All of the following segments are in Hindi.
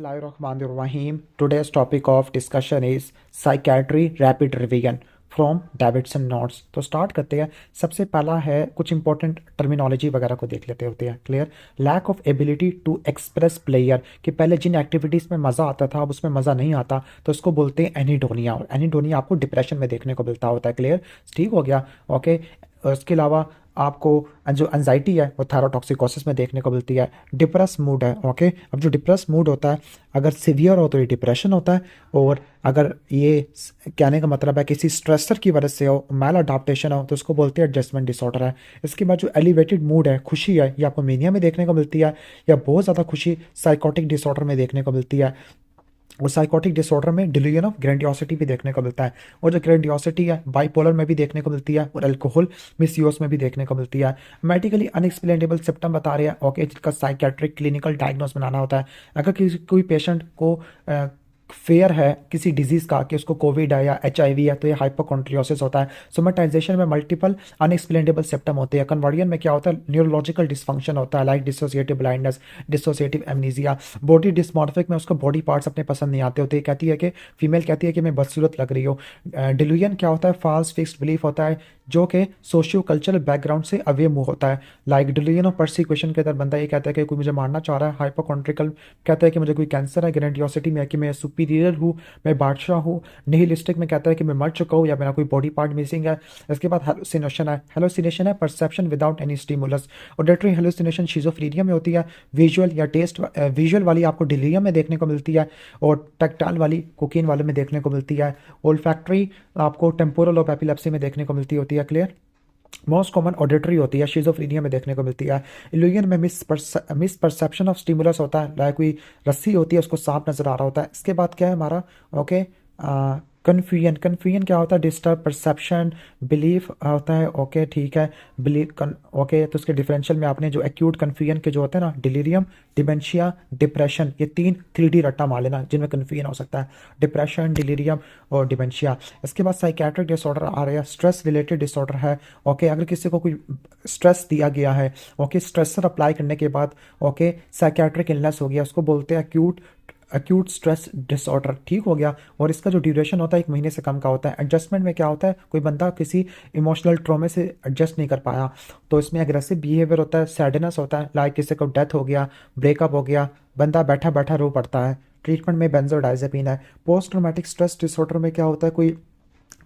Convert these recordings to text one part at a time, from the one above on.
Bismillahirrahmanirrahim. Today's topic of discussion is psychiatry rapid revision from Davidson Notes. तो स्टार्ट करते हैं। सबसे पहला है कुछ इंपॉर्टेंट टर्मिनोलॉजी वगैरह को देख लेते होते हैं। Clear. Lack of ability to express player, कि पहले जिन एक्टिविटीज़ में मज़ा आता था अब उसमें मज़ा नहीं आता, तो उसको बोलते हैं एनीडोनिया। और एनीडोनिया आपको डिप्रेशन में देखने को मिलता होता है। क्लियर, ठीक हो गया। ओके। उसके अलावा आपको जो एंजाइटी है वो थायरोटॉक्सिकोसिस में देखने को मिलती है। डिप्रेस मूड है। ओके। अब जो डिप्रेस मूड होता है अगर सीवियर हो तो ये डिप्रेशन होता है, और अगर ये कहने का मतलब है किसी स्ट्रेसर की वजह से हो, मैल अडाप्टेशन हो, तो उसको बोलते हैं एडजस्टमेंट डिसऑर्डर है। इसके बाद जो एलिवेटेड मूड है, खुशी है, ये आपको मेनिया में देखने को मिलती है, या बहुत ज़्यादा खुशी साइकोटिक डिसऑर्डर में देखने को मिलती है। और साइकोटिक डिसऑर्डर में डिलीजन ऑफ ग्रैंडियोसिटी भी देखने को मिलता है। और जो ग्रैंडियोसिटी है बाइपोलर में भी देखने को मिलती है, और अल्कोहल मिसयूज में भी देखने को मिलती है। मेडिकली अनएक्सप्लेनेबल सिम्टम बता रहे हैं। ओके, जिसका साइकेट्रिक क्लिनिकल डायग्नोस बनाना होता है। अगर किसी कोई पेशेंट को फेयर है किसी डिजीज़ का कि उसको कोविड है या HIV है, तो ये हाइपोकॉन्ड्रियोसिस होता है। सोमेटाइजेशन में मल्टीपल अनएक्सप्लेनेबल सिम्टम होते हैं। कन्वर्जन में क्या होता है, न्यूरोलॉजिकल डिसफंक्शन होता है, like dissociative blindness, dissociative amnesia. Body dysmorphic में उसको बॉडी पार्ट्स अपने पसंद नहीं आते होते। कहती है कि फीमेल कहती है कि मैं बदसूरत लग रही हूँ। डिल्यूजन क्या होता है, फॉल्स फिक्स्ड बिलीफ होता है जो कि सोशियो कल्चरल बैकग्राउंड से अवे मूव होता है। लाइक डिल्यूजन ऑफ परसिक्यूशन के अंदर बंदा ये कहता है कि कोई मुझे मारना चाह रहा है। हाइपोकॉन्ड्रिकल कहता है कि मुझे कोई कैंसर है। ग्रैंडियोसिटी में है कि मैं सुपीरियर हूँ, मैं बादशाह हूँ। निहिलिस्टिक में कहता है कि मैं मर चुका हूँ या मेरा कोई बॉडी पार्ट मिसिंग है। इसके बाद हेलुसिनेशन है। हेलुसिनेशन है perception without any stimulus. Auditory hallucination schizophrenia में होती है। विजुअल या टेस्ट विजुअल वाली आपको डिलीरियम में देखने को मिलती है, और टैक्टाइल वाली कोकीन वाले में देखने को मिलती है। ओल्फैक्टरी आपको टेम्पोरल ऑफ एपिलेप्सी में देखने को मिलती होती है। क्लियर। मोस्ट कॉमन ऑडिटरी होती है, शिजोफ्रेनिया में देखने को मिलती है। इल्यूजन में मिस परसेप्शन ऑफ स्टिमुलस होता है, लाइक कोई रस्सी होती है उसको सांप नजर आ रहा होता है। इसके बाद क्या है हमारा, ओके, कन्फ्यूजन। कन्फ्यूजन क्या होता है, डिस्टर्ब परसेप्शन बिलीफ होता है। ओके, ठीक है। बिलीफ ओके, तो उसके डिफरेंशियल में आपने जो एक्यूट कन्फ्यूजन के जो होते हैं ना, डिलीरियम, डिमेंशिया, डिप्रेशन, ये तीन 3D रट्टा मार लेना जिनमें कन्फ्यूजन हो सकता है, डिप्रेशन, डिलीरियम और डिमेंशिया। इसके बाद साइकेट्रिक डिसऑर्डर आ रहा है, स्ट्रेस रिलेटेड डिसऑर्डर है। ओके, अगर किसी को कोई स्ट्रेस दिया गया है, ओके, स्ट्रेसर अप्लाई करने के बाद ओके साइकेट्रिक इलनेस हो गया, उसको बोलते हैं एक्यूट स्ट्रेस डिसऑर्डर। ठीक हो गया। और इसका जो ड्यूरेशन होता है 1 महीने से कम का होता है। एडजस्टमेंट में क्या होता है, कोई बंदा किसी इमोशनल ट्रॉमे से एडजस्ट नहीं कर पाया, तो इसमें एग्रेसिव बिहेवियर होता है, सैडनेस होता है, लाइक किसी को डेथ हो गया, ब्रेकअप हो गया, बंदा बैठा बैठा रो पड़ता है। ट्रीटमेंट में बेंजोडाइजेपिन है। पोस्ट ट्रॉमेटिक स्ट्रेस डिसऑर्डर में क्या होता है, कोई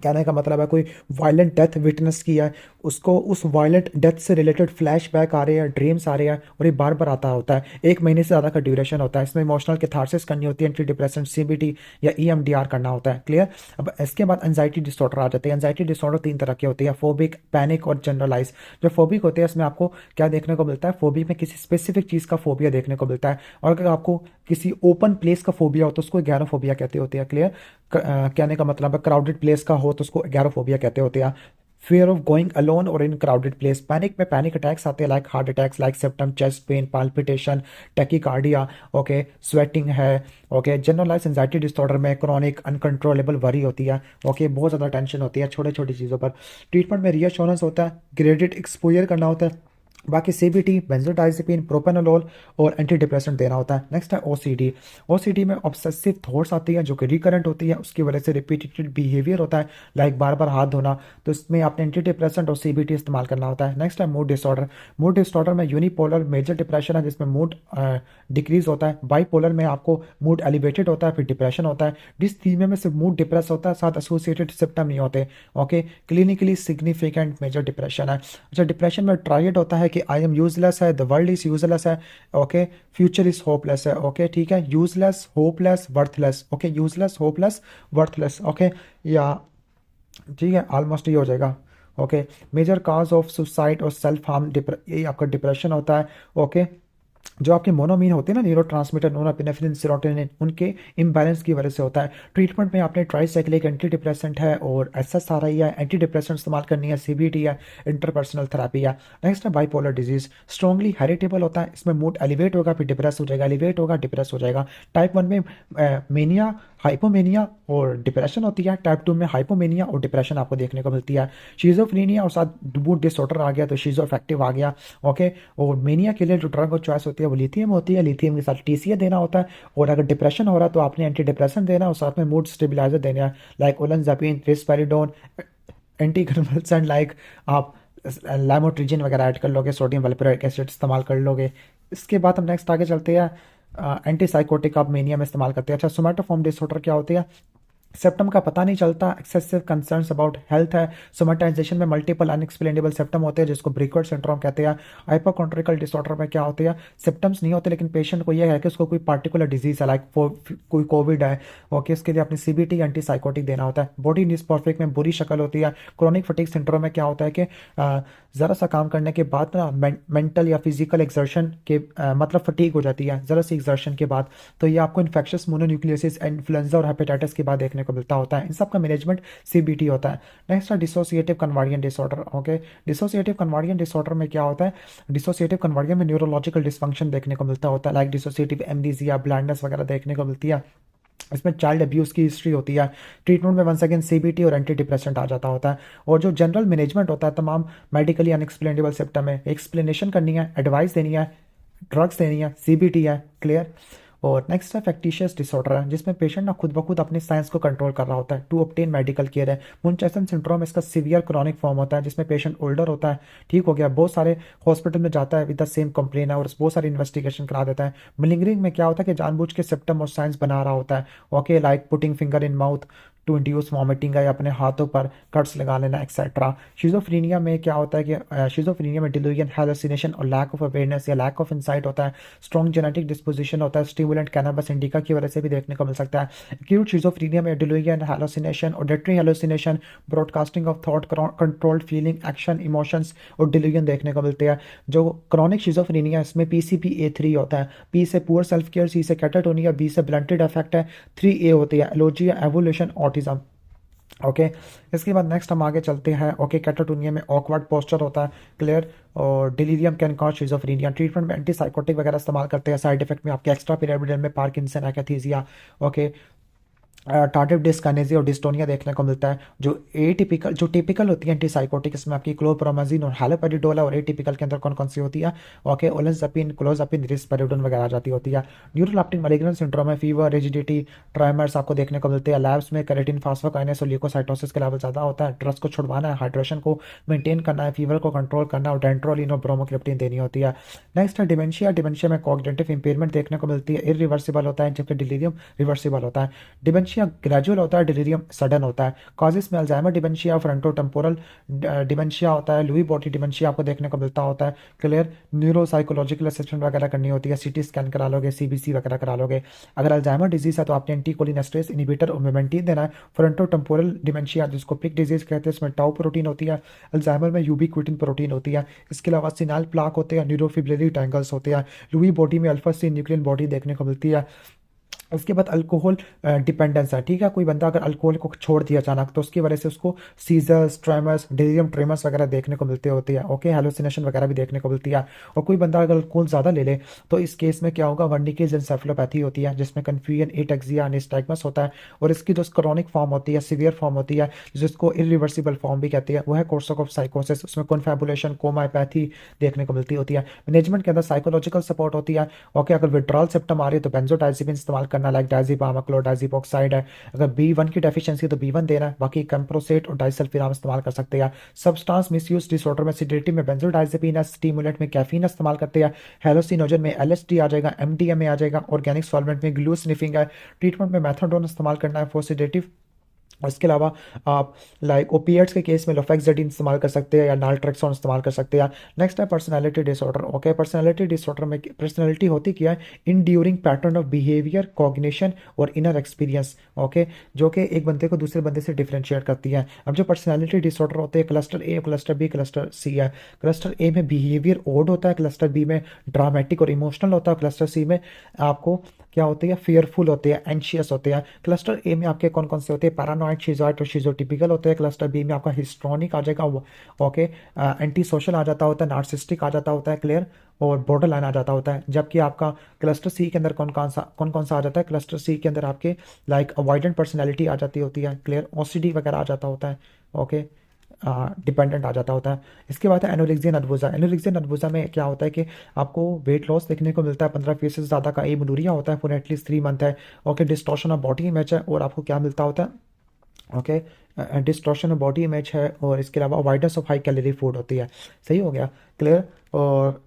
कहने का मतलब है कोई वायलेंट डेथ विटनेस किया है, उसको उस वायलेंट डेथ से रिलेटेड फ्लैशबैक आ रहे हैं, ड्रीम्स आ रहे हैं, और ये बार बार आता होता है। 1 महीने से ज़्यादा का ड्यूरेशन होता है। इसमें इमोशनल कैथारसिस करनी होती है, एंटी डिप्रेसेंट, CBT या EMDR करना होता है। क्लियर। अब इसके बाद एंजाइटी डिसऑर्डर आ जाते हैं। एंजाइटी डिसऑर्डर 3 तरह के होते हैं, फोबिक, पैनिक और जनरलाइज। जो फोबिक होते हैं इसमें आपको क्या देखने को मिलता है, फोबिक में किसी स्पेसिफिक चीज़ का फोबिया देखने को मिलता है। और अगर आपको किसी ओपन प्लेस का फोबिया हो तो उसको गैरोफोबिया कहते होते हैं। क्लियर। कहने का मतलब है क्राउडेड प्लेस का हो तो उसको एगैरोफोबिया कहते होते हैं। फियर ऑफ गोइंग अलोन और इन क्राउडेड प्लेस। पैनिक में पैनिक अटैक्स आते हैं, like heart attacks, like septum, chest pain, palpitation, tachycardia, okay, sweating है। ओके, जनरलाइज एंजाइटी डिसऑर्डर में क्रॉनिक अनकंट्रोलेबल वरी होती है। ओके, बहुत ज़्यादा टेंशन होती है छोटी छोटी चीज़ों पर। ट्रीटमेंट में रीअश्योरेंस होता है, ग्रेडेड एक्सपोजर करना होता है, बाकी CBT, बेंजोडाइजेपिन, प्रोपेनोलोल और एंटी डिप्रेसेंट देना होता है। नेक्स्ट है OCD। OCD में ऑब्सेसिव थॉट्स आती है जो कि रिकरेंट होती है, उसकी वजह से रिपीटेड बिहेवियर होता है, लाइक बार बार हाथ धोना, तो इसमें आपने एंटी डिप्रेसेंट और CBT इस्तेमाल करना होता है। नेक्स्ट है मूड डिसऑर्डर। मूड डिसऑर्डर में यूनिपोलर मेजर डिप्रेशन है जिसमें मूड डिक्रीज होता है। बाइपोलर में आपको मूड एलिवेटेड होता है, फिर डिप्रेशन होता है। डिसथीमिया में सिर्फ मूड डिप्रेस होता है, साथ एसोसिएटेड सिम्टम नहीं होते। Okay, clinically significant major depression है। अच्छा, डिप्रेशन में ट्रायड होता है कि आई एम यूजलेस है, द वर्ल्ड इज यूजलेस है, ओके, फ्यूचर इज होपलेस है। ओके, ठीक है। Useless, hopeless, worthless. Okay, useless, hopeless, worthless. Okay, या ठीक है, ऑलमोस्ट ये हो जाएगा। Okay, major cause of suicide और सेल्फ हार्म, ये आपका डिप्रेशन होता है। ओके, जो आपके मोनोमीन होते हैं ना, न्यूरोट्रांसमीटर नोरापेनेफ्रिन, सेरोटोनिन, उनके इम्बैलेंस की वजह से होता है। ट्रीटमेंट में आपने ट्राइसाइक्लिक एंटी डिप्रेसेंट है और SSRI है, एंटी डिप्रेसेंट इस्तेमाल करनी है, CBT है, इंटरपर्सनल थेरेपी है। नेक्स्ट है बाइपोलर डिजीज। स्ट्रॉन्गली हेरिटेबल होता है, इसमें मूड एलिवेट होगा फिर डिप्रेस हो जाएगा, एलिवेट होगा डिप्रेस हो जाएगा। टाइप 1 में मेनिया, हाइपोमेनिया और डिप्रेशन होती है। टाइप 2 में हाइपोमेनिया और डिप्रेशन आपको देखने को मिलती है। शीजोफ्रेनिया और साथ मूड डिसऑर्डर आ गया तो शीजो अफेक्टिव आ गया। ओके, और मेनिया के लिए जो ड्रग और चॉइस होती है वो लिथियम होती है, लिथियम के साथ टीसीए देना होता है। और अगर डिप्रेशन हो रहा है तो आपने एंटी डिप्रेशन देना है और साथ में मूड स्टेबलाइजर देना है, लाइक ओलनजापिन, रिस्पेरिडोन, एंटी कन्वल्सेंट लाइक आप लैमोट्रिजिन वगैरह ऐड कर लोगे, सोडियम वैल्प्रोरिक एसिड इस्तेमाल कर लोगे। इसके बाद हम नेक्स्ट आगे चलते हैं, एंटी साइकोटिक आप मेनिया में इस्तेमाल करते हैं। अच्छा, सोमैटोफॉर्म डिसऑर्डर क्या होती है? सिम्टम का पता नहीं चलता, एक्सेसिव कंसर्न्स अबाउट हेल्थ है। सोमेटाइजेशन में मल्टीपल अनएक्सप्लेनेबल सिम्टम होते हैं जिसको ब्रिकवर्ड सिंड्रोम कहते हैं। हाइपोकॉन्ड्रिकल डिसऑर्डर में क्या होती है? सिम्टम्स नहीं होते लेकिन पेशेंट को यह है कि उसको कोई पार्टिकुलर डिजीज है, लाइक कोई कोविड है, ओके, इसके लिए अपनी सीबीटी एंटी साइकोटिक देना होता है। बॉडी डिस्मॉर्फिक में बुरी शक्ल होती है। क्रोनिक फटीग सिंड्रोम में क्या होता है कि ज़रा सा काम करने के बाद ना मेंटल या फिजिकल एक्सर्शन के मतलब फटीग हो जाती है ज़रा सी एक्सर्शन के बाद। तो ये आपको इन्फेक्शस मोनोन्यूक्लियोसिस, इन्फ्लुएंजा और हेपेटाइटिस के बाद देखने को मिलता होता है। इन सब का मैनेजमेंट सीबीटी होता है। नेक्स्ट है dissociative conversion disorder. Okay, dissociative conversion disorder में क्या होता है? डिसोसिएटिव कन्वर्जन में न्यूरोलॉजिकल डिसफंक्शन देखने को मिलता होता है, लाइक डिसोसिएटिव एमनीजिया, ब्लाइंडनेस वगैरह देखने को मिलती है। इसमें चाइल्ड अब्यूज़ की हिस्ट्री होती है। ट्रीटमेंट में वंस अगेन सीबीटी और एंटी डिप्रेसेंट आ जाता होता है। और जो जनरल मैनेजमेंट होता है, तमाम मेडिकली अनएक्सप्लेनेबल सिम्टम है, एक्सप्लेनेशन करनी है, एडवाइस देनी है, ड्रग्स देनी है, सीबीटी है, क्लियर। और नेक्स्ट है फैक्टिशियस डिसऑर्डर है जिसमें पेशेंट ना खुद ब खुद अपने साइंस को कंट्रोल कर रहा होता है टू ऑब्टेन मेडिकल केयर है। मुनचेसन सिंड्रोम इसका सीवियर क्रॉनिक फॉर्म होता है जिसमें पेशेंट ओल्डर होता है, ठीक हो गया, बहुत सारे हॉस्पिटल में जाता है विद द सेम कंप्लेन है और बहुत सारी इन्वेस्टिगेशन करा देता है। मिलिंगरिंग में क्या होता है कि जानबूझ के सिम्टम और साइंस बना रहा होता है, okay, like putting finger in mouth to induce vomiting है, या अपने हाथों पर कट्स लगा लेना एक्सेट्रा। शिजोफ्रीनिया में क्या होता है कि शिजोफ्रीनिया में डिलूजन, हैलुसिनेशन और लैक ऑफ अवेयरनेस या लैक ऑफ इंसाइट होता है। स्ट्रॉन्ग जेनेटिक डिस्पोजिशन होता है, स्टिमुलेंट कैनबिस इंडिका की वजह से भी देखने को मिल सकता है। एक्यूट शिजोफ्रीनिया में delusion, hallucination, auditory hallucination, broadcasting of thought, controlled feeling, action, emotions और डिलूजन देखने को मिलते हैं। जो क्रॉनिक शिजोफ्रीनिया इसमें पीसीपीए3 होता है, पी से पुअर सेल्फ केयर, सी से कैटाटोनिया, बी से ब्लंटेड अफेक्ट है, 3 ए होती है एलोजिया, एवोल्यूशन, ऑटिज्म। ओके, इसके बाद नेक्स्ट हम आगे चलते हैं। ओके, कैटाटोनिया में ऑकवर्ड पोस्चर होता है, क्लियर। और delirium can cause schizophrenia. Treatment में एंटी साइकोटिक वगैरह इस्तेमाल करते हैं। साइड इफेक्ट में आपके एक्स्ट्रा पिरामिडल में पार्किंसन, एकैथीसिया, ओके, टार्डिव डिस्काइनेसिया और डिस्टोनिया देखने को मिलता है। जो एटिपिकल, जो टिपिकल होती है एंटीसाइकोटिक, इसमें आपकी क्लोप्रोमाजिन और हैलोपेरिडोल है। और एटिपिकल के अंदर कौन कौन सी होती है? ओके, ओलेंजापिन, क्लोजापिन, रिस्पेरिडोन वगैरह आ जाती होती है। न्यूरोलेप्टिक मैलिग्नेंट सिंड्रोम में फीवर, रिजिडिटी, ट्राइमर्स आपको देखने को मिलते हैं। लैब्स में केराटिन, फास्फोकाइनेस और ल्यूकोसाइटोसिस के लेवल ज़्यादा होता है। ड्रग्स को छुड़वाना है, हाइड्रेशन को मेंटेन करना है, फीवर को कंट्रोल करना है और डेंट्रोलिन और ब्रोमोक्रिप्टिन देनी होती है। नेक्स्ट है डिमेंशिया। डिमेंशिया में कॉग्निटिव इंपेयरमेंट देखने को मिलती है, इरिवर्सिबल होता है, जबकि डिलीरियम रिवर्सिबल होता है। डिमेंशिया ग्रेजुअल होता है, डिलीरियम सडन होता है। कॉजेस में अल्जाइमर डिमेंशिया, फ्रंटोटेम्पोरल डिमेंशिया होता है, लुई बॉडी डिमेंशिया आपको देखने को मिलता होता है, क्लियर। न्यूरो साइकोलॉजिकल असेसमेंट वगैरह करनी होती है, सीटी स्कैन करा लोगे, सीबीसी वगैरह करा लोगे। अगर अल्जाइमर डिजीज है तो आपने एंटीकोलिनेस्टेरेस इनहिबिटर और मेमेंटिन देना है। फ्रंटोटेम्पोरल डिमेंशिया जिसको पिक डिजीज कहते हैं, इसमें टाउ प्रोटीन होती है। अल्जाइमर में यूबिक्विटिन प्रोटीन होती है। इसके अलावा सिनाल प्लाक होते हैं, न्यूरोफिब्रिलरी टैंगल्स होते हैं। लुई बॉडी में अल्फा सी न्यूक्लियन बॉडी देखने को मिलती है। उसके बाद अल्कोहल डिपेंडेंस है, ठीक है। कोई बंदा अगर अल्कोहल को छोड़ दिया अचानक तो उसकी वजह से उसको सीजर्स, ट्रेमर्स, डिलीरियम ट्रेमर्स वगैरह देखने को मिलते होती है, ओके, हेलुसिनेशन वगैरह भी देखने को मिलती है। और कोई बंदा अगर अल्कोहल ज़्यादा ले ले तो इस केस में क्या होगा? वर्निकेज एन्सेफेलोपैथी होती है जिसमें कन्फ्यूजन, एटेक्सिया, निस्टैग्मस होता है। और इसकी जो क्रॉनिक फॉर्म होती है, सीवियर फॉर्म होती है, जिसको इरिवर्सिबल फॉर्म भी कहती है, वो है कोर्सोक ऑफ साइकोसिस। उसमें कॉन्फेबुलेशन, कोमापैथी देखने को मिलती होती है। मैनेजमेंट के अंदर साइकोलॉजिकल सपोर्ट होती है, ओके। अगर विड्रॉल सिम्टम आ रही है तो बेंजोडाइजिपिन इस्तेमाल करना, लाइक डायजिपाम, क्लोडाइजिपोक्साइड है। अगर B1 की डेफिशिएंसी तो B1 देना है, बाकी कैम्प्रोसेट और डाइसल्फिराम इस्तेमाल कर सकते हैं। सब्सटेंस मिसयूज डिसऑर्डर में सिडेटिव में बेंजोडाइजेपिन है, स्टिमुलेंट में कैफीन इस्तेमाल करते हैं। हेलोसिनोजन में LSD आ जाएगा, MDMA आ जाएगा। ऑर्गेनिक सॉल्वेंट में ग्लू स्निफिंग है। ट्रीटमेंट में मेथाडोन इस्तेमाल करना है फॉर सिडेटिव। इसके अलावा आप लाइक ओपिएट्स के केस में लोफेक्साडिन इस्तेमाल कर सकते हैं या नाल्ट्रेक्सोन इस्तेमाल कर सकते हैं। नेक्स्ट है personality disorder. Okay, personality disorder में पर्सनालिटी होती क्या है? इनड्यूरिंग पैटर्न ऑफ बिहेवियर, कॉग्निशन और इनर एक्सपीरियंस, ओके, जो कि एक बंदे को दूसरे बंदे से डिफरेंशिएट करती है। अब जो पर्सनालिटी डिसऑर्डर होते हैं, क्लस्टर ए, क्लस्टर बी, क्लस्टर सी है। क्लस्टर ए में बिहेवियर ओड होता है, क्लस्टर बी में ड्रामेटिक और इमोशनल होता है, क्लस्टर सी में आपको क्या होती है? फेयरफुल होते हैं, एंशियस होते हैं। क्लस्टर ए में आपके कौन कौन से होते हैं? पैरानॉइड, शिजोइड और शिजोटिपिकल होते हैं। क्लस्टर बी में आपका हिस्ट्रॉनिक आ जाएगा, ओके, एंटी सोशल आ जाता होता है, नार्सिस्टिक आ जाता होता है, क्लियर, और बॉर्डर लाइन आ जाता होता है। जबकि आपका क्लस्टर सी के अंदर कौन कौन सा आ जाता है? क्लस्टर सी के अंदर आपके लाइक अवॉइडेंट पर्सनैलिटी आ जाती होती है, क्लियर, OCD वगैरह आ जाता होता है, ओके। डिपेंडेंट आ जाता होता है। इसके बाद है एनोरेक्सिया नर्वोसा। एनोरेक्सिया नर्वोसा में क्या होता है कि आपको वेट लॉस देखने को मिलता है, 15 फीसद से ज़्यादा का एमेनोरिया होता है फॉर एटलीस्ट 3 मंथ है। Okay, distortion of body image है, और आपको क्या मिलता होता है, okay, distortion of body image है, और इसके अलावा avoidance of high calorie food होती है। सही हो गया, क्लियर। और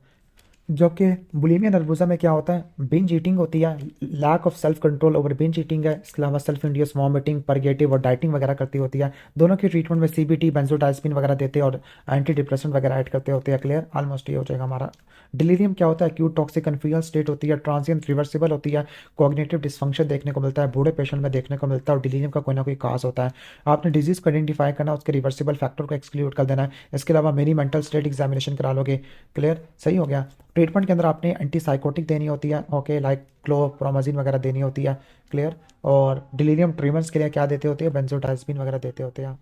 जो कि बुलिमिया नर्वोसा में क्या होता है, बिंज ईटिंग होती है, lack of self control over binge eating है। इसके अलावा सेल्फ इंड्यूस वॉमिटिंग, परगेटिव और डाइटिंग वगैरह करती होती है। दोनों की ट्रीटमेंट में सीबीटी, बेंजोडाइजिपिन वगैरह देते हैं, और एंटी डिप्रेसेंट वगैरह ऐड करते होते हैं। क्लियर, ऑलमोस्ट ये हो जाएगा हमारा। डिलीरियम क्या होता है, एक्यूट टॉक्सिक कन्फ्यूजन स्टेट होती है, ट्रांसिएंट रिवर्सिबल होती है, कॉग्निटिव डिसफंक्शन देखने को मिलता है, बूढ़े पेशेंट में देखने को मिलता है, और डिलीरियम का कोई ना कोई काज होता है। आपने डिजीज को आइडेंटिफाई करना, उसके रिवर्सिबल फैक्टर को एक्सक्लूड कर देना है। इसके अलावा मेरी मेंटल स्टेट एग्जामिनेशन करा लोगे। क्लियर, सही हो गया। ट्रीटमेंट के अंदर आपने एंटीसाइकोटिक देनी होती है, ओके, लाइक क्लोप्रोमाजिन वगैरह देनी होती है। क्लियर। और डिलीरियम ट्रीटमेंट्स के लिए क्या देते होते हैं, बेंजोडाइजिपिन वगैरह देते होते हैं।